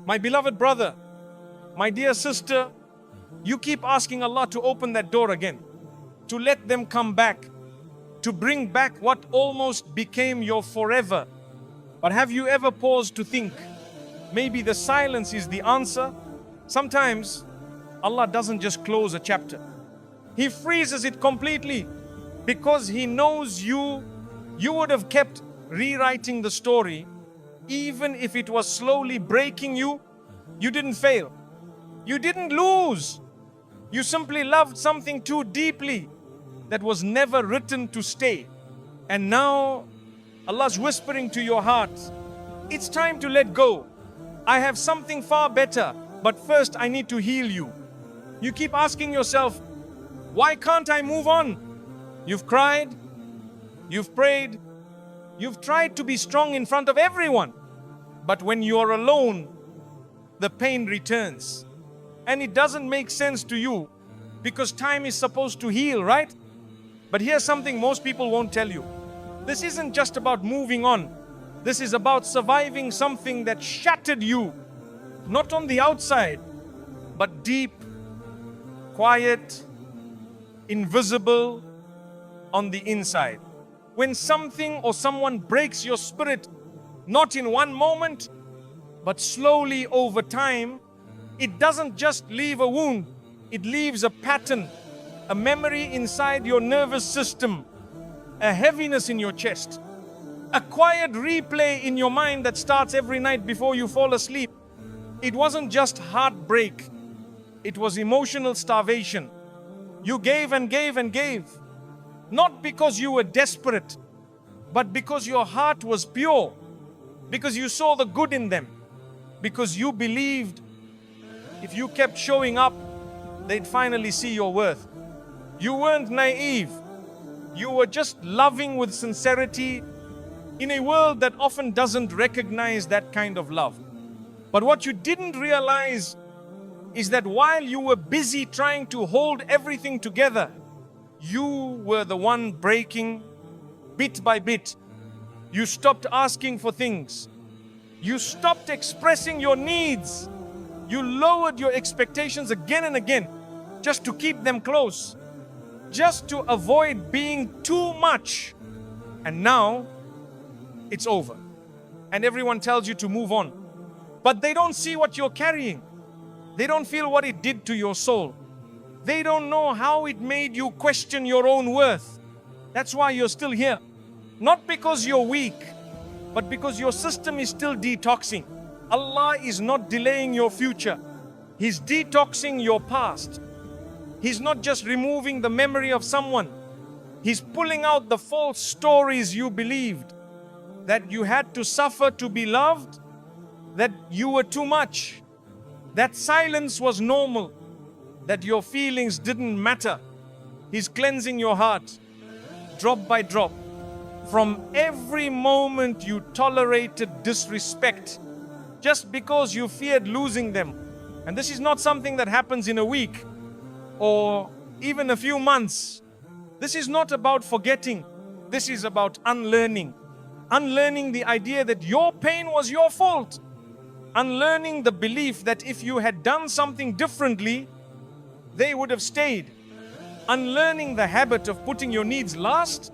My beloved brother, my dear sister, you keep asking Allah to open that door again, to let them come back, to bring back what almost became your forever. But have you ever paused to think, maybe the silence is the answer? Sometimes Allah doesn't just close a chapter. He freezes it completely because He knows you would have kept rewriting the story. Even if it was slowly breaking you, you didn't fail. You didn't lose. You simply loved something too deeply that was never written to stay. And now Allah's whispering to your heart, it's time to let go. I have something far better, but first I need to heal you. You keep asking yourself, why can't I move on? You've cried, you've prayed, you've tried to be strong in front of everyone. But when you're alone, the pain returns. And it doesn't make sense to you because time is supposed to heal, right? But here's something most people won't tell you. This isn't just about moving on. This is about surviving something that shattered you. Not on the outside, but deep, quiet, invisible on the inside. When something or someone breaks your spirit, not in one moment, but slowly over time, it doesn't just leave a wound, it leaves a pattern, a memory inside your nervous system, a heaviness in your chest, a quiet replay in your mind that starts every night before you fall asleep. It wasn't just heartbreak, it was emotional starvation. You gave and gave and gave, not because you were desperate, but because your heart was pure, because you saw the good in them, because you believed if you kept showing up, they'd finally see your worth. You weren't naive. You were just loving with sincerity in a world that often doesn't recognize that kind of love. But what you didn't realize is that while you were busy trying to hold everything together, you were the one breaking bit by bit. You stopped asking for things. You stopped expressing your needs. You lowered your expectations again and again just to keep them close, just to avoid being too much. And now it's over. And everyone tells you to move on. But they don't see what you're carrying. They don't feel what it did to your soul. They don't know how it made you question your own worth. That's why you're still here. Not because you're weak, but because your system is still detoxing. Allah is not delaying your future. He's detoxing your past. He's not just removing the memory of someone. He's pulling out the false stories you believed, that you had to suffer to be loved, that you were too much, that silence was normal, that your feelings didn't matter. He's cleansing your heart, drop by drop, from every moment you tolerated disrespect, just because you feared losing them. And this is not something that happens in a week or even a few months. This is not about forgetting. This is about unlearning. Unlearning the idea that your pain was your fault. Unlearning the belief that if you had done something differently, they would have stayed. Unlearning the habit of putting your needs last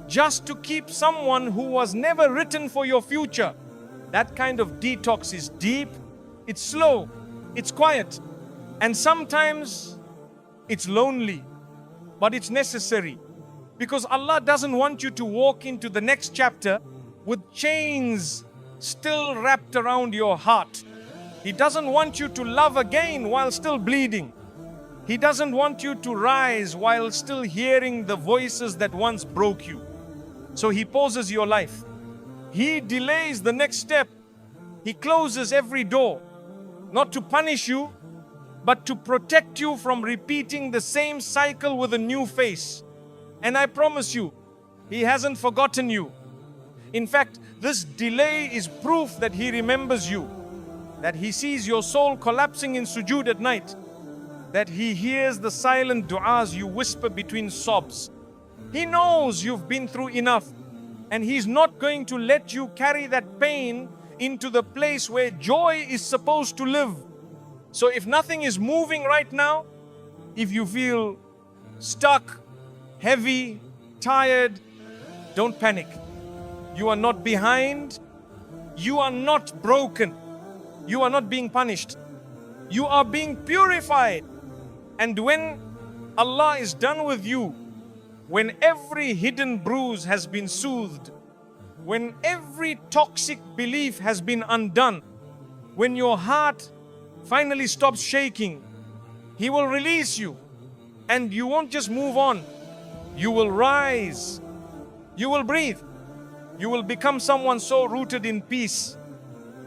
just to keep someone who was never written for your future. That kind of detox is deep, it's slow, it's quiet, and sometimes it's lonely, but it's necessary. Because Allah doesn't want you to walk into the next chapter with chains still wrapped around your heart. He doesn't want you to love again while still bleeding. He doesn't want you to rise while still hearing the voices that once broke you. So He pauses your life. He delays the next step. He closes every door, not to punish you, but to protect you from repeating the same cycle with a new face. And I promise you, He hasn't forgotten you. In fact, this delay is proof that He remembers you, that He sees your soul collapsing in sujood at night, that He hears the silent du'as you whisper between sobs. He knows you've been through enough, and He's not going to let you carry that pain into the place where joy is supposed to live. So if nothing is moving right now, if you feel stuck, heavy, tired, don't panic. You are not behind. You are not broken. You are not being punished. You are being purified. And when Allah is done with you, when every hidden bruise has been soothed, when every toxic belief has been undone, when your heart finally stops shaking, He will release you. And you won't just move on. You will rise. You will breathe. You will become someone so rooted in peace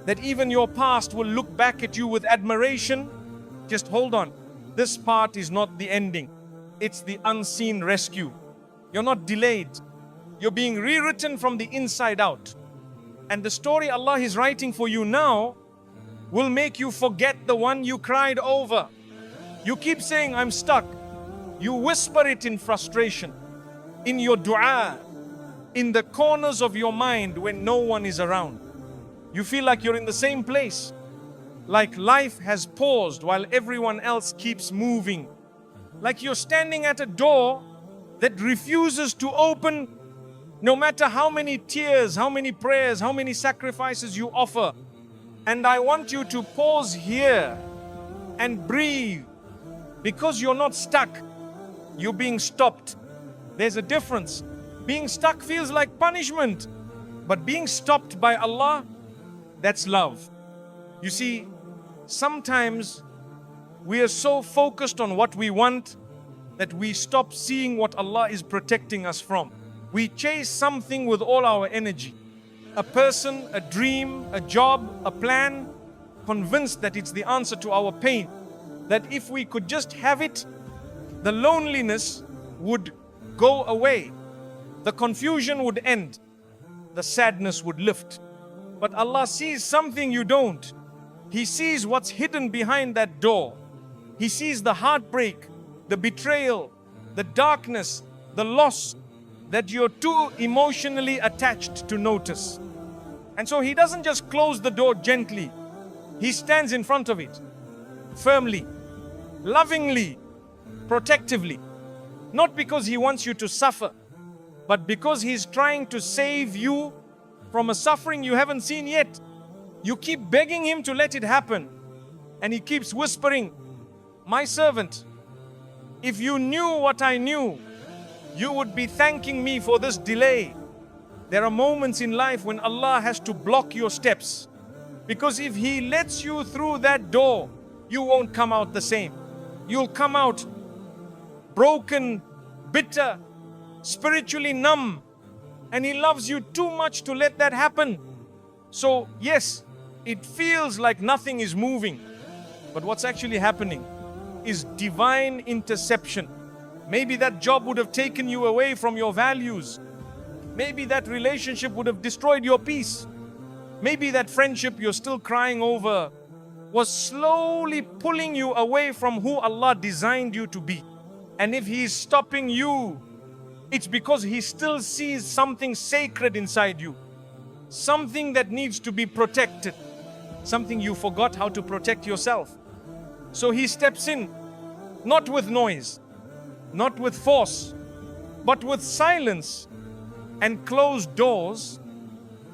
that even your past will look back at you with admiration. Just hold on. This part is not the ending. It's the unseen rescue. You're not delayed. You're being rewritten from the inside out. And the story Allah is writing for you now will make you forget the one you cried over. You keep saying, I'm stuck. You whisper it in frustration, in your dua, in the corners of your mind when no one is around. You feel like you're in the same place, like life has paused while everyone else keeps moving, like you're standing at a door that refuses to open no matter how many tears, how many prayers, how many sacrifices you offer. And I want you to pause here and breathe, because you're not stuck. You're being stopped. There's a difference. Being stuck feels like punishment, but being stopped by Allah, that's love. You see, sometimes we are so focused on what we want that we stop seeing what Allah is protecting us from. We chase something with all our energy. A person, a dream, a job, a plan, convinced that it's the answer to our pain. That if we could just have it, the loneliness would go away. The confusion would end. The sadness would lift. But Allah sees something you don't. He sees what's hidden behind that door. He sees the heartbreak, the betrayal, the darkness, the loss that you're too emotionally attached to notice. And so He doesn't just close the door gently. He stands in front of it, firmly, lovingly, protectively. Not because He wants you to suffer, but because He's trying to save you from a suffering you haven't seen yet. You keep begging Him to let it happen, and He keeps whispering, my servant, if you knew what I knew, you would be thanking me for this delay. There are moments in life when Allah has to block your steps, because if He lets you through that door, you won't come out the same. You'll come out broken, bitter, spiritually numb, and He loves you too much to let that happen. So yes, it feels like nothing is moving, but what's actually happening is divine interception. Maybe that job would have taken you away from your values. Maybe that relationship would have destroyed your peace. Maybe that friendship you're still crying over was slowly pulling you away from who Allah designed you to be. And if He is stopping you, it's because He still sees something sacred inside you. Something that needs to be protected. Something you forgot how to protect yourself. So He steps in, not with noise, not with force, but with silence and closed doors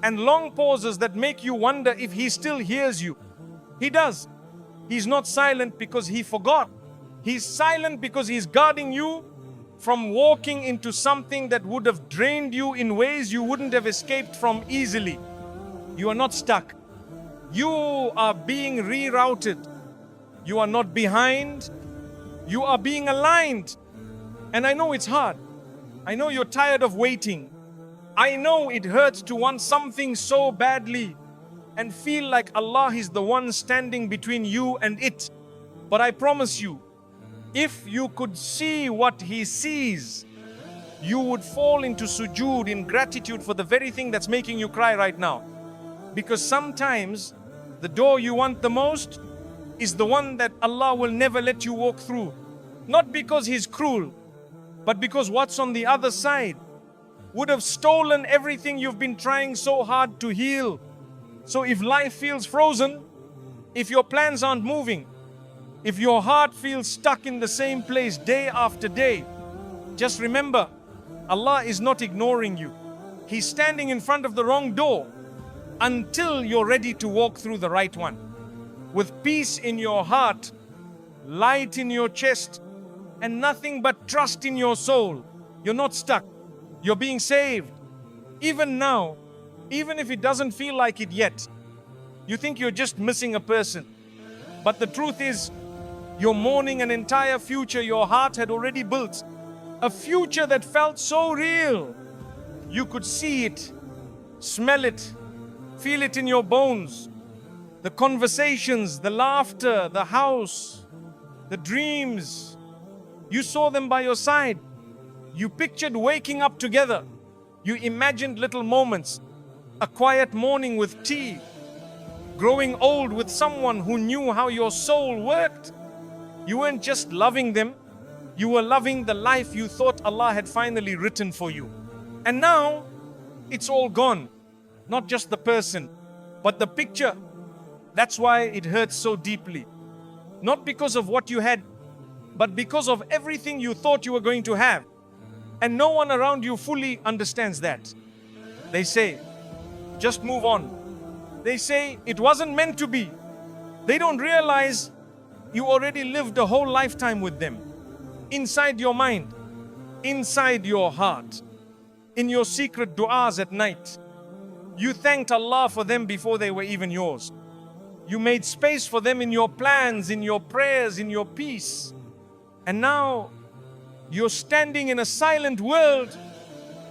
and long pauses that make you wonder if He still hears you. He does. He's not silent because He forgot. He's silent because He's guarding you from walking into something that would have drained you in ways you wouldn't have escaped from easily. You are not stuck. You are being rerouted. You are not behind. You are being aligned. And I know it's hard. I know you're tired of waiting. I know it hurts to want something so badly and feel like Allah is the one standing between you and it. But I promise you, if you could see what He sees, you would fall into sujood in gratitude for the very thing that's making you cry right now. Because sometimes the door you want the most is the one that Allah will never let you walk through. Not because He's cruel, but because what's on the other side would have stolen everything you've been trying so hard to heal. So if life feels frozen, if your plans aren't moving, if your heart feels stuck in the same place day after day, just remember, Allah is not ignoring you. He's standing in front of the wrong door until you're ready to walk through the right one. With peace in your heart, light in your chest, and nothing but trust in your soul, you're not stuck. You're being saved. Even now, even if it doesn't feel like it yet, you think you're just missing a person. But the truth is, you're mourning an entire future your heart had already built. A future that felt so real. You could see it, smell it, feel it in your bones. The conversations, the laughter, the house, the dreams. You saw them by your side. You pictured waking up together. You imagined little moments. A quiet morning with tea. Growing old with someone who knew how your soul worked. You weren't just loving them. You were loving the life you thought Allah had finally written for you. And now, it's all gone. Not just the person, but the picture. That's why it hurts so deeply. Not because of what you had, but because of everything you thought you were going to have. And no one around you fully understands that. They say, just move on. They say, it wasn't meant to be. They don't realize you already lived a whole lifetime with them. Inside your mind, inside your heart, in your secret du'as at night. You thanked Allah for them before they were even yours. You made space for them in your plans, in your prayers, in your peace. And now, you're standing in a silent world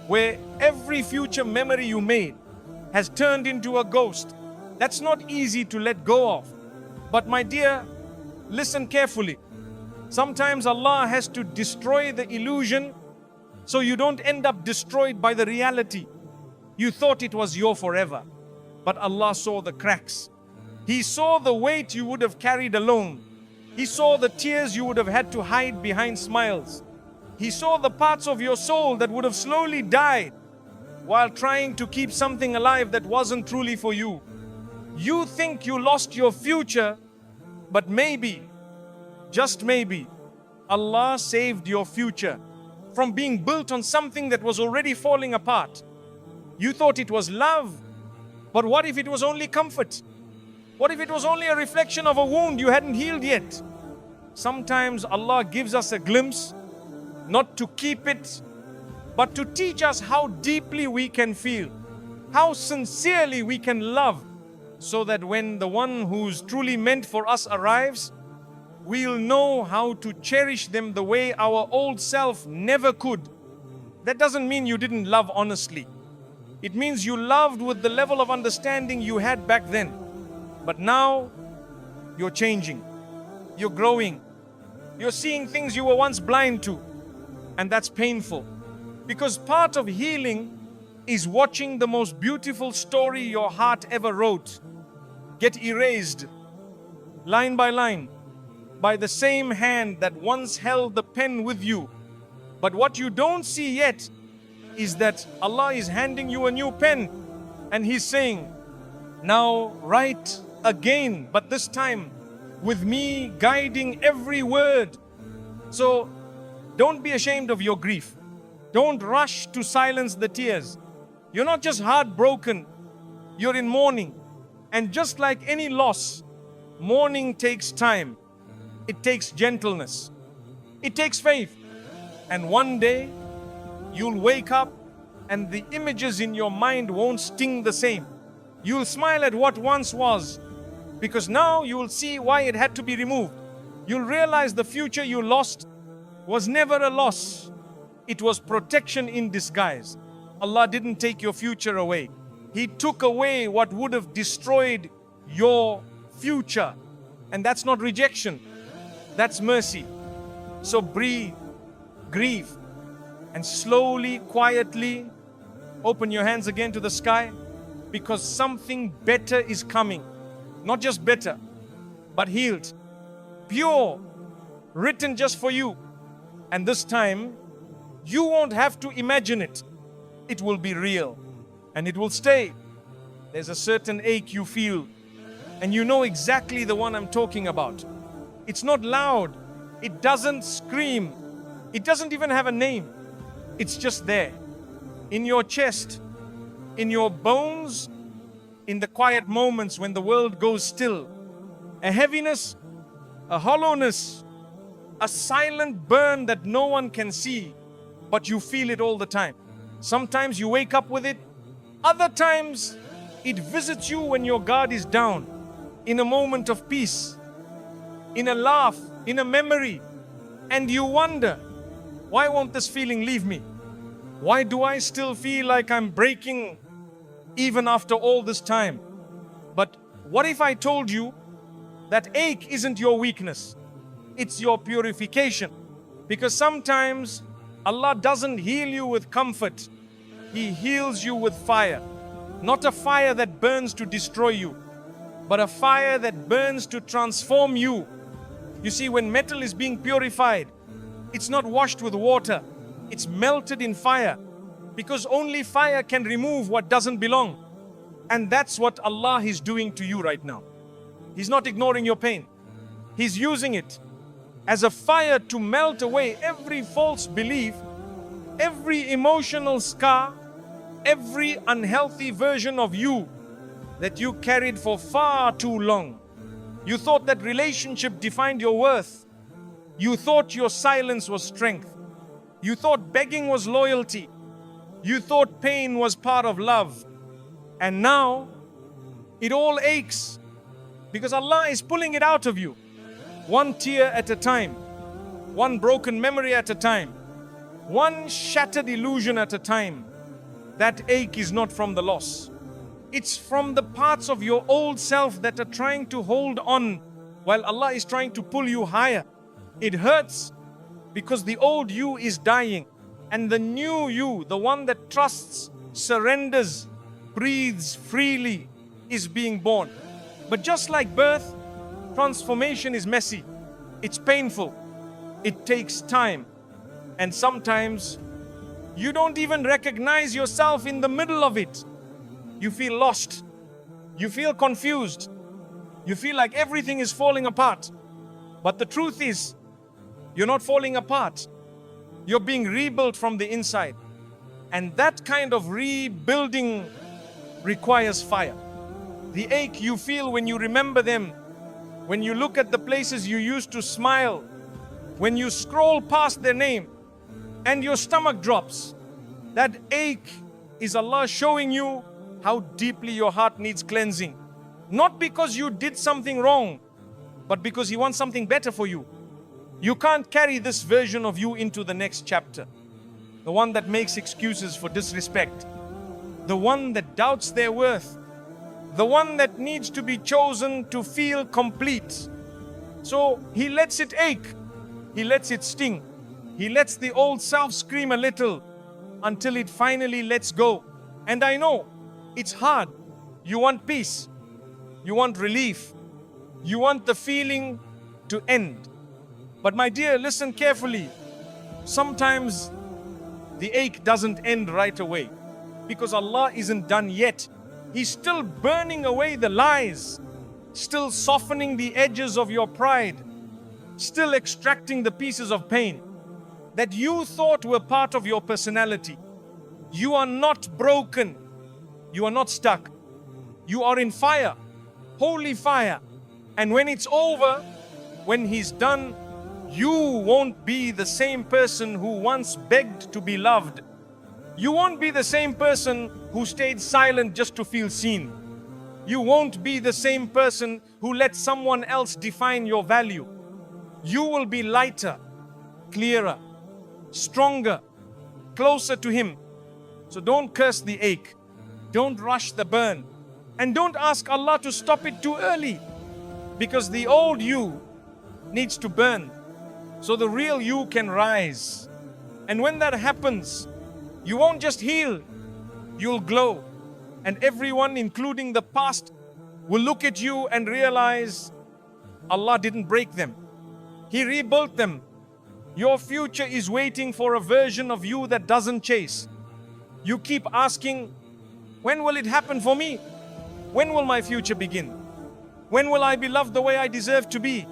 where every future memory you made has turned into a ghost. That's not easy to let go of. But my dear, listen carefully. Sometimes Allah has to destroy the illusion so you don't end up destroyed by the reality. You thought it was your forever, but Allah saw the cracks. He saw the weight you would have carried alone. He saw the tears you would have had to hide behind smiles. He saw the parts of your soul that would have slowly died while trying to keep something alive that wasn't truly for you. You think you lost your future, but maybe, just maybe, Allah saved your future from being built on something that was already falling apart. You thought it was love, but what if it was only comfort? What if it was only a reflection of a wound you hadn't healed yet? Sometimes Allah gives us a glimpse, not to keep it, but to teach us how deeply we can feel, how sincerely we can love, so that when the one who's truly meant for us arrives, we'll know how to cherish them the way our old self never could. That doesn't mean you didn't love honestly. It means you loved with the level of understanding you had back then. But now, you're changing. You're growing. You're seeing things you were once blind to. And that's painful. Because part of healing is watching the most beautiful story your heart ever wrote get erased, line by line, by the same hand that once held the pen with you. But what you don't see yet is that Allah is handing you a new pen and He's saying, now write again, but this time with me guiding every word. So don't be ashamed of your grief. Don't rush to silence the tears. You're not just heartbroken, you're in mourning. And just like any loss, mourning takes time. It takes gentleness. It takes faith. And one day, you'll wake up and the images in your mind won't sting the same. You'll smile at what once was, because now you'll see why it had to be removed. You'll realize the future you lost was never a loss. It was protection in disguise. Allah didn't take your future away. He took away what would have destroyed your future. And that's not rejection. That's mercy. So breathe, grieve, and slowly, quietly open your hands again to the sky, because something better is coming. Not just better, but healed, pure, written just for you. And this time, you won't have to imagine it. It will be real, and it will stay. There's a certain ache you feel, and you know exactly the one I'm talking about. It's not loud, it doesn't scream, it doesn't even have a name. It's just there, in your chest, in your bones, in the quiet moments when the world goes still. A heaviness, a hollowness, a silent burn that no one can see, but you feel it all the time. Sometimes you wake up with it, other times it visits you when your guard is down, in a moment of peace, in a laugh, in a memory, and you wonder, why won't this feeling leave me? Why do I still feel like I'm breaking even after all this time? But what if I told you that ache isn't your weakness? It's your purification. Because sometimes Allah doesn't heal you with comfort. He heals you with fire. Not a fire that burns to destroy you, but a fire that burns to transform you. You see, when metal is being purified, it's not washed with water, it's melted in fire. Because only fire can remove what doesn't belong. And that's what Allah is doing to you right now. He's not ignoring your pain. He's using it as a fire to melt away every false belief, every emotional scar, every unhealthy version of you that you carried for far too long. You thought that relationship defined your worth. You thought your silence was strength. You thought begging was loyalty. You thought pain was part of love. And now it all aches because Allah is pulling it out of you, one tear at a time, one broken memory at a time, one shattered illusion at a time. That ache is not from the loss. It's from the parts of your old self that are trying to hold on while Allah is trying to pull you higher. It hurts because the old you is dying and the new you, the one that trusts, surrenders, breathes freely, is being born. But just like birth, transformation is messy. It's painful. It takes time. And sometimes you don't even recognize yourself in the middle of it. You feel lost. You feel confused. You feel like everything is falling apart. But the truth is, you're not falling apart. You're being rebuilt from the inside. And that kind of rebuilding requires fire. The ache you feel when you remember them, when you look at the places you used to smile, when you scroll past their name and your stomach drops, that ache is Allah showing you how deeply your heart needs cleansing. Not because you did something wrong, but because He wants something better for you. You can't carry this version of you into the next chapter. The one that makes excuses for disrespect, the one that doubts their worth, the one that needs to be chosen to feel complete. So He lets it ache, He lets it sting, He lets the old self scream a little until it finally lets go. And I know it's hard. You want peace, you want relief, you want the feeling to end. But my dear, listen carefully. Sometimes the ache doesn't end right away because Allah isn't done yet. He's still burning away the lies, still softening the edges of your pride, still extracting the pieces of pain that you thought were part of your personality. You are not broken. You are not stuck. You are in fire, holy fire. And when it's over, when He's done, you won't be the same person who once begged to be loved. You won't be the same person who stayed silent just to feel seen. You won't be the same person who let someone else define your value. You will be lighter, clearer, stronger, closer to Him. So don't curse the ache. Don't rush the burn. And don't ask Allah to stop it too early. Because the old you needs to burn so the real you can rise. And when that happens, you won't just heal, you'll glow. And everyone, including the past, will look at you and realize Allah didn't break them. He rebuilt them. Your future is waiting for a version of you that doesn't chase. You keep asking, when will it happen for me? When will my future begin? When will I be loved the way I deserve to be?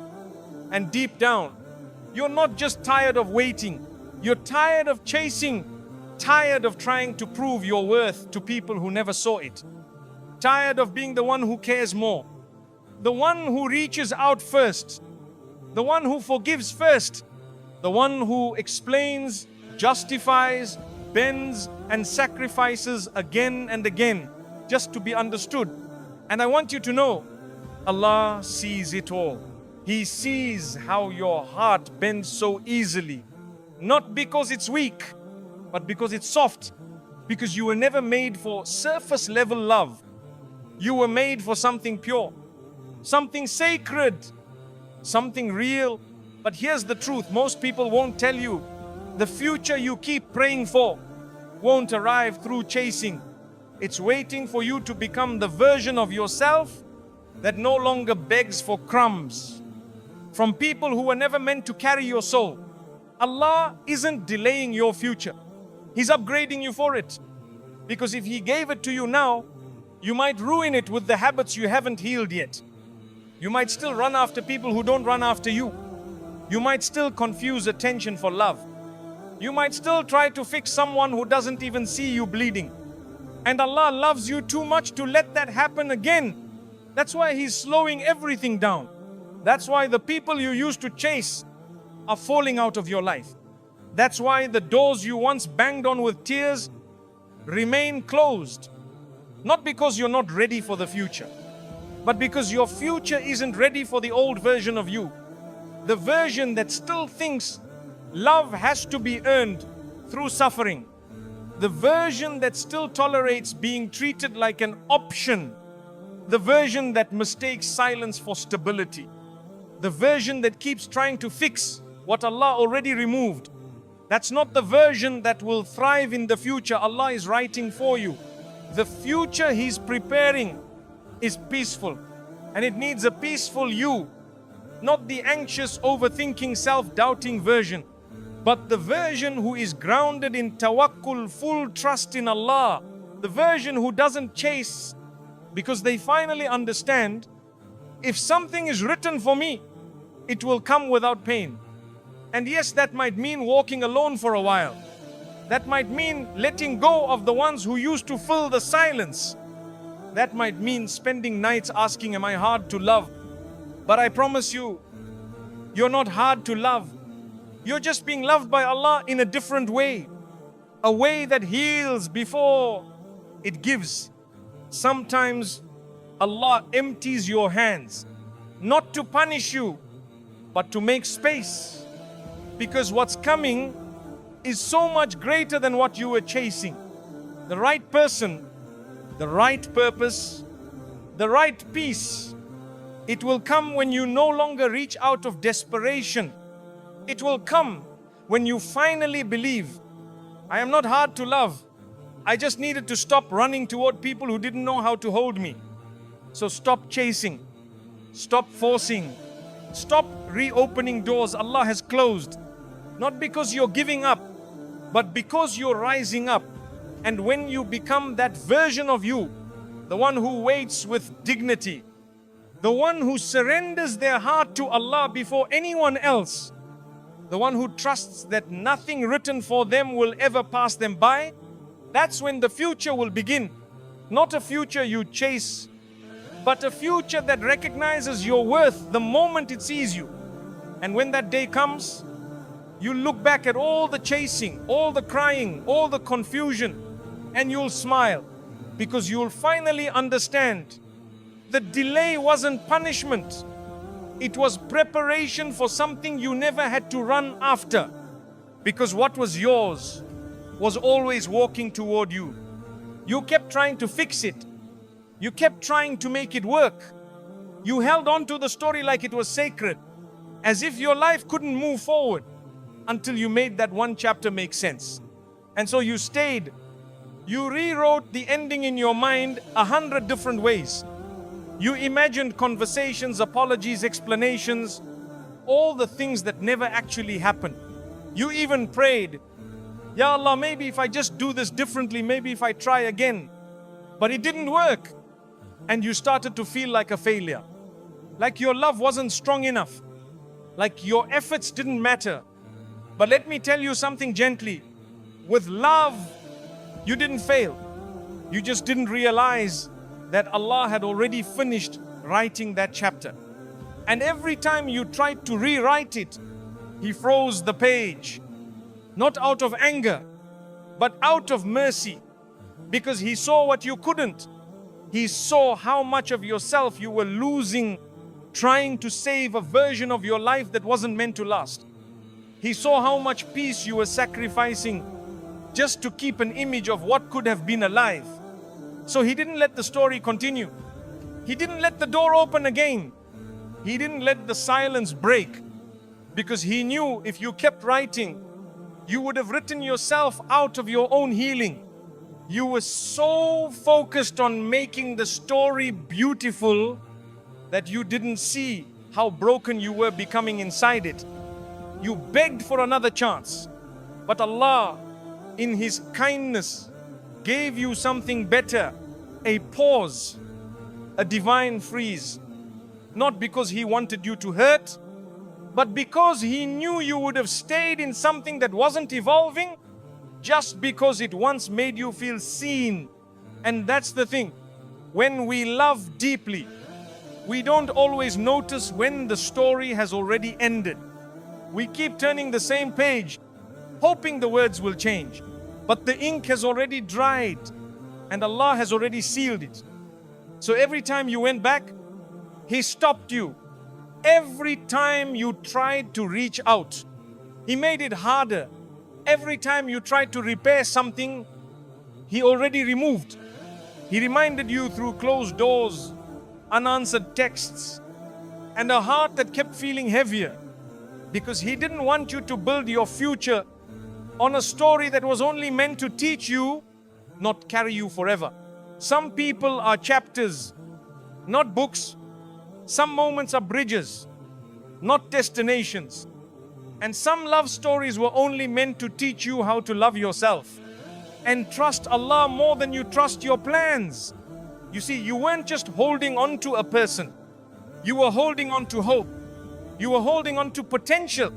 And deep down, you're not just tired of waiting, you're tired of chasing, tired of trying to prove your worth to people who never saw it, tired of being the one who cares more, the one who reaches out first, the one who forgives first, the one who explains, justifies, bends, and sacrifices again and again just to be understood. And I want you to know, Allah sees it all. He sees how your heart bends so easily, not because it's weak, but because it's soft, because you were never made for surface level love. You were made for something pure, something sacred, something real. But here's the truth, most people won't tell you. The future you keep praying for won't arrive through chasing. It's waiting for you to become the version of yourself that no longer begs for crumbs from people who were never meant to carry your soul. Allah isn't delaying your future. He's upgrading you for it. Because if He gave it to you now, you might ruin it with the habits you haven't healed yet. You might still run after people who don't run after you. You might still confuse attention for love. You might still try to fix someone who doesn't even see you bleeding. And Allah loves you too much to let that happen again. That's why He's slowing everything down. That's why the people you used to chase are falling out of your life. That's why the doors you once banged on with tears remain closed. Not because you're not ready for the future, but because your future isn't ready for the old version of you. The version that still thinks love has to be earned through suffering. The version that still tolerates being treated like an option. The version that mistakes silence for stability. The version that keeps trying to fix what Allah already removed. That's not the version that will thrive in the future Allah is writing for you. The future He's preparing is peaceful, and it needs a peaceful you, not the anxious, overthinking, self-doubting version, but the version who is grounded in tawakkul, full trust in Allah. The version who doesn't chase, because they finally understand, if something is written for me, it will come without pain. And yes, that might mean walking alone for a while. That might mean letting go of the ones who used to fill the silence. That might mean spending nights asking, am I hard to love? But I promise you, you're not hard to love. You're just being loved by Allah in a different way. A way that heals before it gives. Sometimes Allah empties your hands, not to punish you, but to make space. Because what's coming is so much greater than what you were chasing. The right person, the right purpose, the right peace. It will come when you no longer reach out of desperation. It will come when you finally believe, I am not hard to love. I just needed to stop running toward people who didn't know how to hold me. So stop chasing. Stop forcing. Stop reopening doors Allah has closed. Not because you're giving up, but because you're rising up. And when you become that version of you, the one who waits with dignity, the one who surrenders their heart to Allah before anyone else, the one who trusts that nothing written for them will ever pass them by, that's when the future will begin. Not a future you chase, but a future that recognizes your worth the moment it sees you. And when that day comes, you look back at all the chasing, all the crying, all the confusion, and you'll smile, because you'll finally understand the delay wasn't punishment. It was preparation for something you never had to run after, because what was yours was always walking toward you. You kept trying to fix it. You kept trying to make it work. You held on to the story like it was sacred, as if your life couldn't move forward until you made that one chapter make sense. And so you stayed. You rewrote the ending in your mind 100 different ways. You imagined conversations, apologies, explanations, all the things that never actually happened. You even prayed, Ya Allah, maybe if I just do this differently, maybe if I try again. But it didn't work. and you started to feel like a failure, like your love wasn't strong enough, like your efforts didn't matter. But let me tell you something gently. With love, you didn't fail. You just didn't realize that Allah had already finished writing that chapter. And every time you tried to rewrite it, He froze the page. Not out of anger, but out of mercy. Because He saw what you couldn't. He saw how much of yourself you were losing trying to save a version of your life that wasn't meant to last. He saw how much peace you were sacrificing just to keep an image of what could have been alive. So He didn't let the story continue. He didn't let the door open again. He didn't let the silence break, because He knew if you kept writing, you would have written yourself out of your own healing. You were so focused on making the story beautiful that you didn't see how broken you were becoming inside it. You begged for another chance, but Allah, in His kindness, gave you something better, a pause, a divine freeze. Not because He wanted you to hurt, but because He knew you would have stayed in something that wasn't evolving just because it once made you feel seen. And that's the thing. When we love deeply, we don't always notice when the story has already ended. We keep turning the same page, hoping the words will change. But the ink has already dried, and Allah has already sealed it. So every time you went back, He stopped you. Every time you tried to reach out, He made it harder. Every time you tried to repair something, He already removed. He reminded you through closed doors, unanswered texts, and a heart that kept feeling heavier, because He didn't want you to build your future on a story that was only meant to teach you, not carry you forever. Some people are chapters, not books. Some moments are bridges, not destinations. And some love stories were only meant to teach you how to love yourself and trust Allah more than you trust your plans. You see, you weren't just holding on to a person. You were holding on to hope. You were holding on to potential.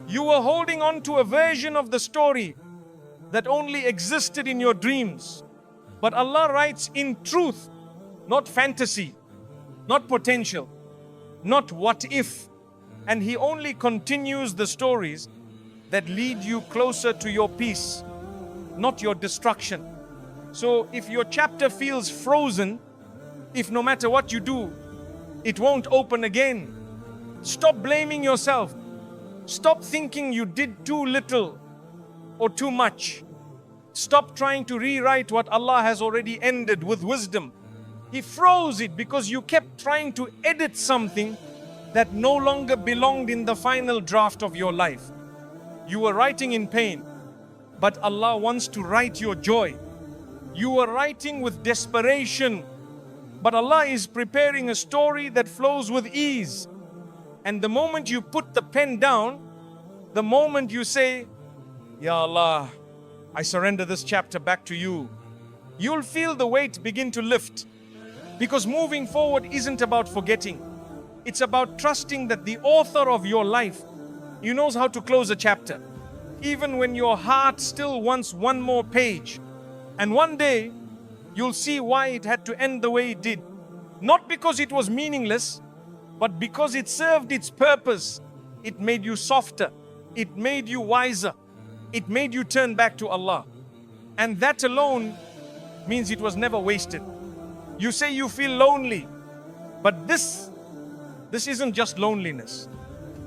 You were holding on to a version of the story that only existed in your dreams. But Allah writes in truth, not fantasy, not potential, not what if. And He only continues the stories that lead you closer to your peace, not your destruction. So if your chapter feels frozen, if no matter what you do, it won't open again, stop blaming yourself. Stop thinking you did too little or too much. Stop trying to rewrite what Allah has already ended with wisdom. He froze it because you kept trying to edit something that no longer belonged in the final draft of your life. You were writing in pain, but Allah wants to write your joy. You were writing with desperation, but Allah is preparing a story that flows with ease. And the moment you put the pen down, the moment you say, Ya Allah, I surrender this chapter back to You, you'll feel the weight begin to lift. Because moving forward isn't about forgetting. It's about trusting that the author of your life, He knows how to close a chapter, even when your heart still wants one more page. And one day, you'll see why it had to end the way it did. Not because it was meaningless, but because it served its purpose. It made you softer. It made you wiser. It made you turn back to Allah. And that alone means it was never wasted. You say you feel lonely, but this isn't just loneliness.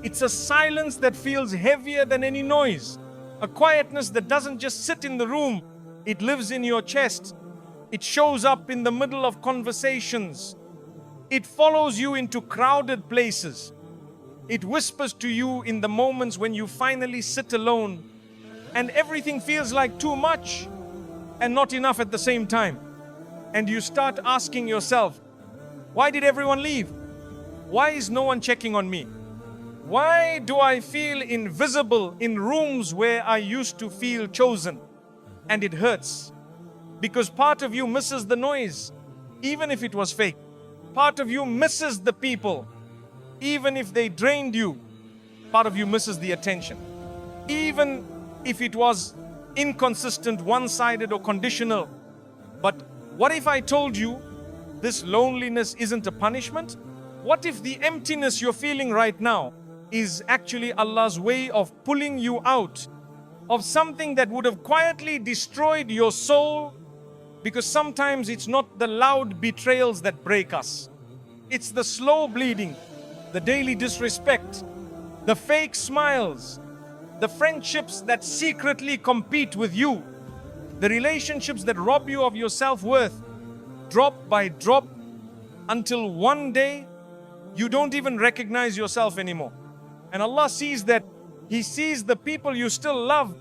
It's a silence that feels heavier than any noise. A quietness that doesn't just sit in the room, it lives in your chest. It shows up in the middle of conversations. It follows you into crowded places. It whispers to you in the moments when you finally sit alone and everything feels like too much and not enough at the same time. And you start asking yourself, why did everyone leave? Why is no one checking on me? Why do I feel invisible in rooms where I used to feel chosen? And it hurts because part of you misses the noise. even if it was fake. Part of you misses the people, even if they drained you. Part of you misses the attention, even if it was inconsistent, one-sided or conditional. But what if I told you this loneliness isn't a punishment? What if the emptiness you're feeling right now is actually Allah's way of pulling you out of something that would have quietly destroyed your soul? Because sometimes it's not the loud betrayals that break us. It's the slow bleeding, the daily disrespect, the fake smiles, the friendships that secretly compete with you, the relationships that rob you of your self-worth, drop by drop, until one day you don't even recognize yourself anymore. And Allah sees that. He sees the people you still love,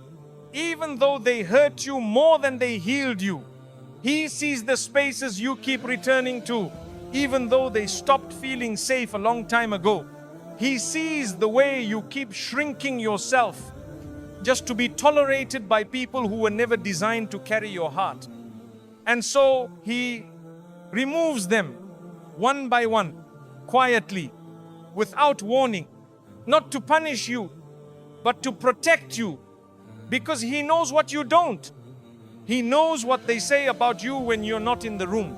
even though they hurt you more than they healed you. He sees the spaces you keep returning to, even though they stopped feeling safe a long time ago. He sees the way you keep shrinking yourself just to be tolerated by people who were never designed to carry your heart. And so He removes them one by one, quietly, without warning, not to punish you, but to protect you, because He knows what you don't. He knows what they say about you when you're not in the room.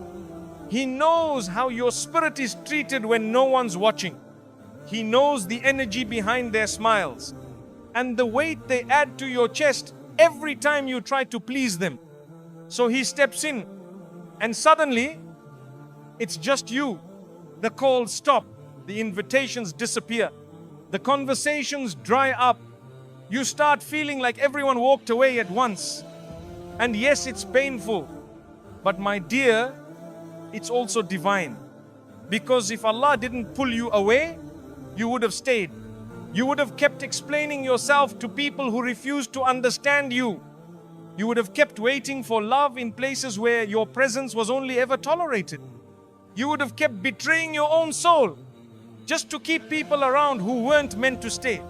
He knows how your spirit is treated when no one's watching. He knows the energy behind their smiles and the weight they add to your chest every time you try to please them. So He steps in, and suddenly it's just you. The calls stop, the invitations disappear, the conversations dry up. You start feeling like everyone walked away at once. And yes, it's painful, but my dear, it's also divine. Because if Allah didn't pull you away, you would have stayed. You would have kept explaining yourself to people who refused to understand you. You would have kept waiting for love in places where your presence was only ever tolerated. You would have kept betraying your own soul just to keep people around who weren't meant to stay.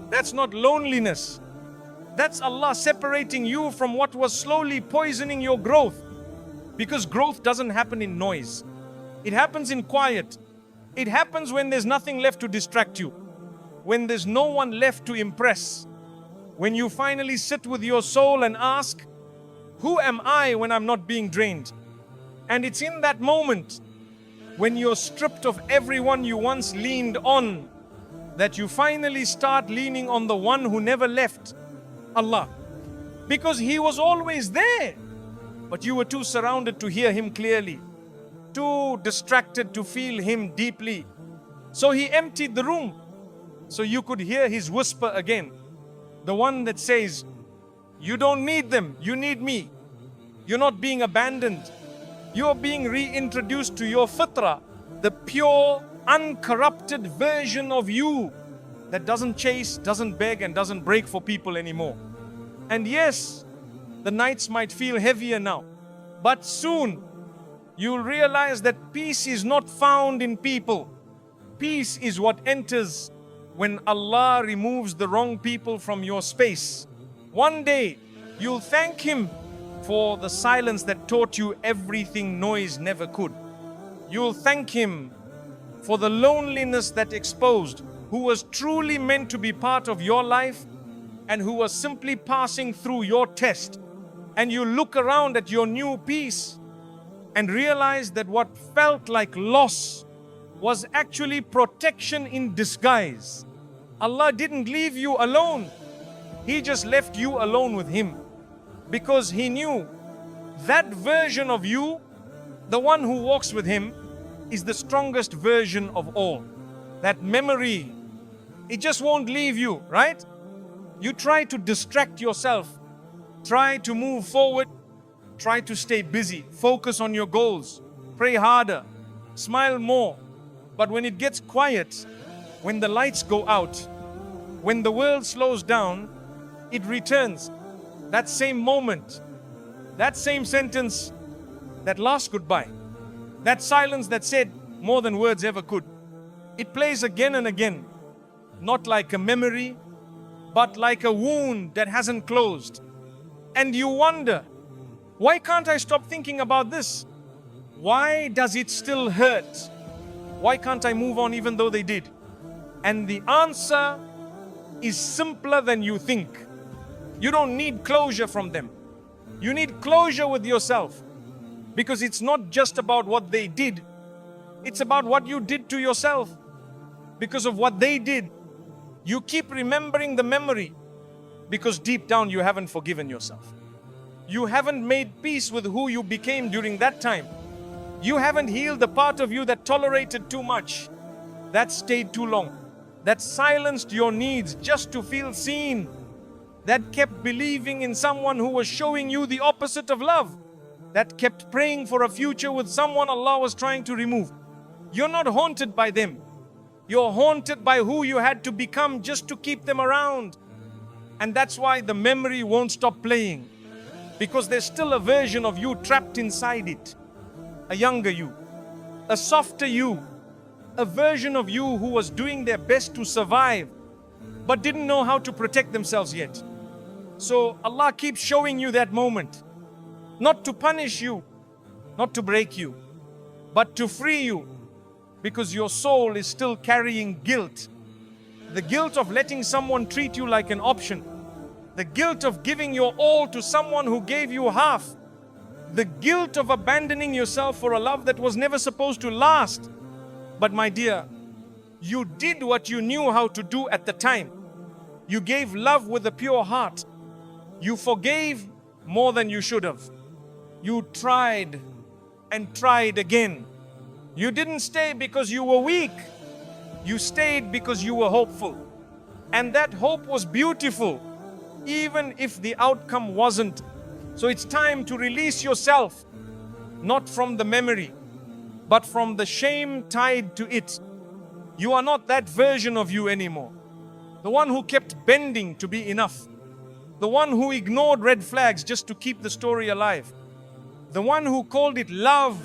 That's not loneliness. That's Allah separating you from what was slowly poisoning your growth. Because growth doesn't happen in noise. It happens in quiet. It happens when there's nothing left to distract you. When there's no one left to impress. When you finally sit with your soul and ask, who am I when I'm not being drained? And it's in that moment, when you're stripped of everyone you once leaned on, that you finally start leaning on the one who never left, Allah. Because He was always there, but you were too surrounded to hear Him clearly, too distracted to feel Him deeply. So He emptied the room so you could hear His whisper again, the one that says, you don't need them, you need me. You're not being abandoned. You're being reintroduced to your fitrah, the pure, uncorrupted version of you that doesn't chase, doesn't beg, and doesn't break for people anymore. And yes, the nights might feel heavier now, but soon you'll realize that peace is not found in people. Peace is what enters when Allah removes the wrong people from your space. One day, you'll thank Him for the silence that taught you everything noise never could. You'll thank Him for the loneliness that exposed who was truly meant to be part of your life and who was simply passing through your test. And you look around at your new peace and realize that what felt like loss was actually protection in disguise. Allah didn't leave you alone. He just left you alone with Him. Because He knew that version of you, the one who walks with Him, is the strongest version of all. That memory, it just won't leave you, right? You try to distract yourself, try to move forward, try to stay busy, focus on your goals, pray harder, smile more. But when it gets quiet, when the lights go out, when the world slows down, it returns. That same moment, that same sentence, that last goodbye, that silence that said more than words ever could. It plays again and again, not like a memory, but like a wound that hasn't closed. And you wonder, why can't I stop thinking about this? Why does it still hurt? Why can't I move on even though they did? And the answer is simpler than you think. You don't need closure from them. You need closure with yourself. Because it's not just about what they did. It's about what you did to yourself. Because of what they did, you keep remembering the memory. Because deep down you haven't forgiven yourself. You haven't made peace with who you became during that time. You haven't healed the part of you that tolerated too much, that stayed too long, that silenced your needs just to feel seen, that kept believing in someone who was showing you the opposite of love, that kept praying for a future with someone Allah was trying to remove. You're not haunted by them. You're haunted by who you had to become just to keep them around. And that's why the memory won't stop playing. Because there's still a version of you trapped inside it. A younger you, a softer you, a version of you who was doing their best to survive, but didn't know how to protect themselves yet. So Allah keeps showing you that moment, not to punish you, not to break you, but to free you, because your soul is still carrying guilt. The guilt of letting someone treat you like an option. The guilt of giving your all to someone who gave you half. The guilt of abandoning yourself for a love that was never supposed to last. But my dear, you did what you knew how to do at the time. You gave love with a pure heart. You forgave more than you should have. You tried and tried again. You didn't stay because you were weak. You stayed because you were hopeful. And that hope was beautiful, even if the outcome wasn't. So it's time to release yourself, not from the memory, but from the shame tied to it. You are not that version of you anymore. The one who kept bending to be enough. The one who ignored red flags just to keep the story alive. The one who called it love,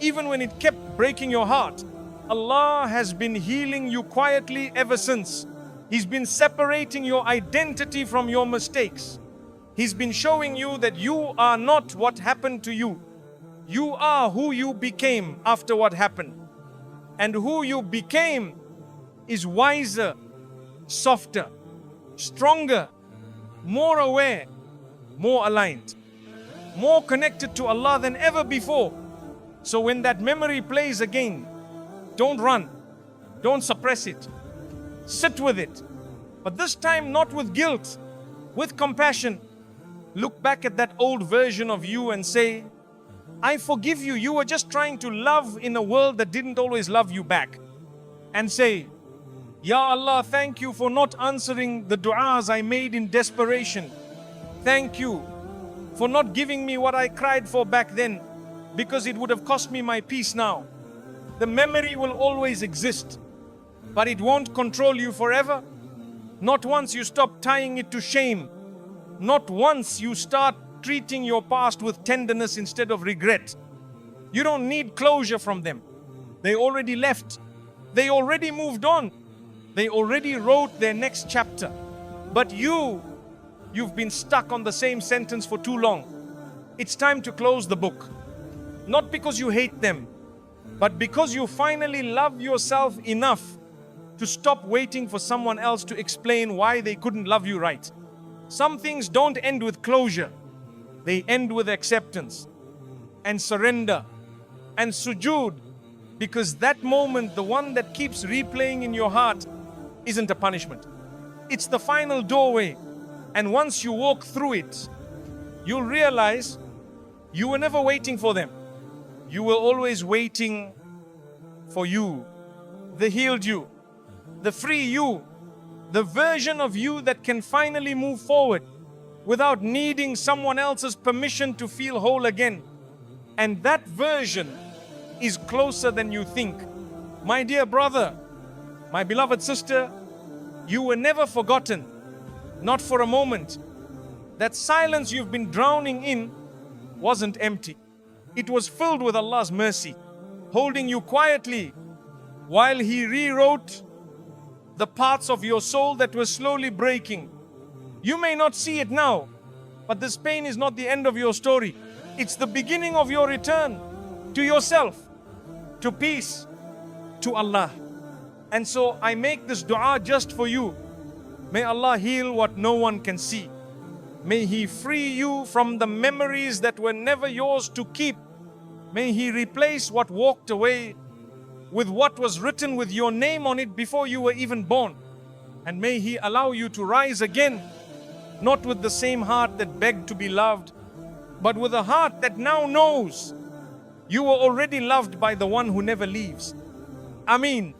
even when it kept breaking your heart. Allah has been healing you quietly ever since. He's been separating your identity from your mistakes. He's been showing you that you are not what happened to you. You are who you became after what happened. And who you became is wiser, softer, stronger, more aware, more aligned, more connected to Allah than ever before. So when that memory plays again, don't run, don't suppress it, sit with it. But this time not with guilt, with compassion. Look back at that old version of you and say, I forgive you. You were just trying to love in a world that didn't always love you back. And say, Ya Allah, thank you for not answering the du'as I made in desperation. Thank you for not giving me what I cried for back then, because it would have cost me my peace now. The memory will always exist, but it won't control you forever. Not once you stop tying it to shame. Not once you start treating your past with tenderness instead of regret. You don't need closure from them. They already left. They already moved on. They already wrote their next chapter. But you've been stuck on the same sentence for too long. It's time to close the book. Not because you hate them, but because you finally love yourself enough to stop waiting for someone else to explain why they couldn't love you right. Some things don't end with closure. They end with acceptance and surrender and sujood, because that moment, the one that keeps replaying in your heart, isn't a punishment. It's the final doorway. And once you walk through it, you'll realize you were never waiting for them. You were always waiting for you, the healed you, the free you, the version of you that can finally move forward without needing someone else's permission to feel whole again. And that version is closer than you think. My dear brother, my beloved sister, you were never forgotten, not for a moment. That silence you've been drowning in wasn't empty. It was filled with Allah's mercy, holding you quietly while He rewrote the parts of your soul that were slowly breaking. You may not see it now, but this pain is not the end of your story. It's the beginning of your return to yourself, to peace, to Allah. And so I make this dua just for you. May Allah heal what no one can see. May He free you from the memories that were never yours to keep. May He replace what walked away with what was written with your name on it before you were even born. And may He allow you to rise again, not with the same heart that begged to be loved, but with a heart that now knows you were already loved by the one who never leaves. Ameen.